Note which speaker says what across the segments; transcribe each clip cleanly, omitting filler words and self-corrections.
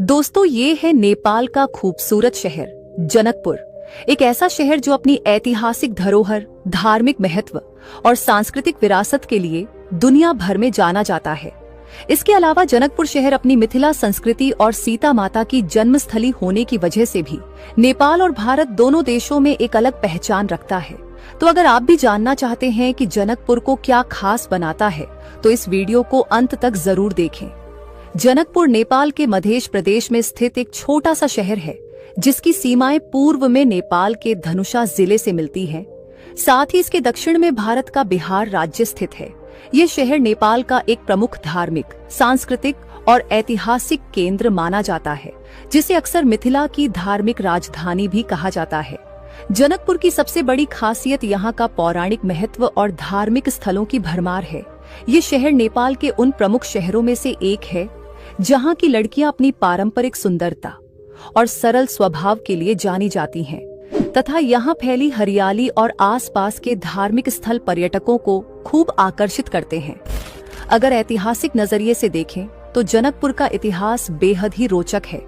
Speaker 1: दोस्तों, ये है नेपाल का खूबसूरत शहर जनकपुर। एक ऐसा शहर जो अपनी ऐतिहासिक धरोहर, धार्मिक महत्व और सांस्कृतिक विरासत के लिए दुनिया भर में जाना जाता है। इसके अलावा जनकपुर शहर अपनी मिथिला संस्कृति और सीता माता की जन्मस्थली होने की वजह से भी नेपाल और भारत दोनों देशों में एक अलग पहचान रखता है। तो अगर आप भी जानना चाहते हैं कि जनकपुर को क्या खास बनाता है, तो इस वीडियो को अंत तक जरूर देखें। जनकपुर नेपाल के मध्य प्रदेश में स्थित एक छोटा सा शहर है, जिसकी सीमाएं पूर्व में नेपाल के धनुषा जिले से मिलती हैं। साथ ही इसके दक्षिण में भारत का बिहार राज्य स्थित है। ये शहर नेपाल का एक प्रमुख धार्मिक, सांस्कृतिक और ऐतिहासिक केंद्र माना जाता है, जिसे अक्सर मिथिला की धार्मिक राजधानी भी कहा जाता है। जनकपुर की सबसे बड़ी खासियत यहाँ का पौराणिक महत्व और धार्मिक स्थलों की भरमार है। ये शहर नेपाल के उन प्रमुख शहरों में से एक है जहाँ की लड़कियां अपनी पारंपरिक सुंदरता और सरल स्वभाव के लिए जानी जाती हैं, तथा यहाँ फैली हरियाली और आसपास के धार्मिक स्थल पर्यटकों को खूब आकर्षित करते हैं। अगर ऐतिहासिक नजरिए से देखें तो जनकपुर का इतिहास बेहद ही रोचक है।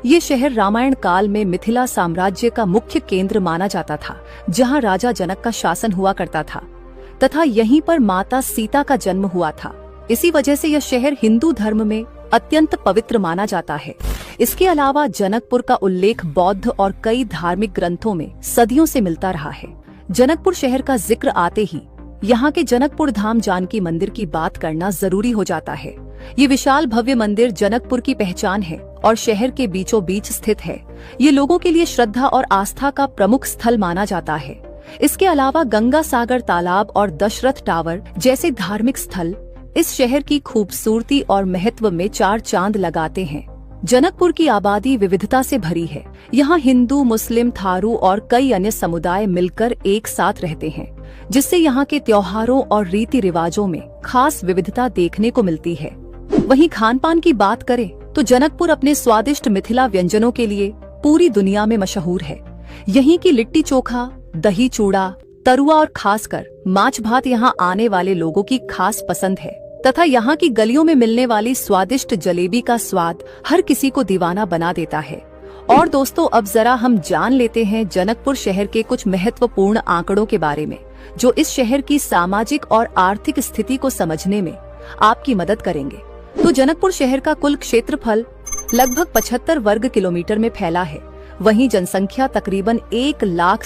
Speaker 1: ये शहर रामायण काल में मिथिला साम्राज्य का मुख्य केंद्र माना जाता था, जहाँ राजा जनक का शासन हुआ करता था, तथा यहीं पर माता सीता का जन्म हुआ था। इसी वजह से यह शहर हिंदू धर्म में अत्यंत पवित्र माना जाता है। इसके अलावा जनकपुर का उल्लेख बौद्ध और कई धार्मिक ग्रंथों में सदियों से मिलता रहा है। जनकपुर शहर का जिक्र आते ही यहाँ के जनकपुर धाम जानकी मंदिर की बात करना जरूरी हो जाता है। ये विशाल भव्य मंदिर जनकपुर की पहचान है और शहर के बीचों बीच स्थित है। ये लोगों के लिए श्रद्धा और आस्था का प्रमुख स्थल माना जाता है। इसके अलावा गंगा सागर तालाब और दशरथ टावर जैसे धार्मिक स्थल इस शहर की खूबसूरती और महत्व में चार चांद लगाते हैं। जनकपुर की आबादी विविधता से भरी है। यहाँ हिंदू, मुस्लिम, थारू और कई अन्य समुदाय मिलकर एक साथ रहते हैं, जिससे यहाँ के त्योहारों और रीति रिवाजों में खास विविधता देखने को मिलती है। वहीं खान पान की बात करें तो जनकपुर अपने स्वादिष्ट मिथिला व्यंजनों के लिए पूरी दुनिया में मशहूर है। यहीं की लिट्टी चोखा, दही चूड़ा, तरुआ और खासकर माछ भात यहाँ आने वाले लोगों की खास पसंद है, तथा यहाँ की गलियों में मिलने वाली स्वादिष्ट जलेबी का स्वाद हर किसी को दीवाना बना देता है। और दोस्तों, अब जरा हम जान लेते हैं जनकपुर शहर के कुछ महत्वपूर्ण आंकड़ों के बारे में, जो इस शहर की सामाजिक और आर्थिक स्थिति को समझने में आपकी मदद करेंगे। तो जनकपुर शहर का कुल क्षेत्रफल लगभग 75 वर्ग किलोमीटर में फैला है। वहीं जनसंख्या तकरीबन 1,60,000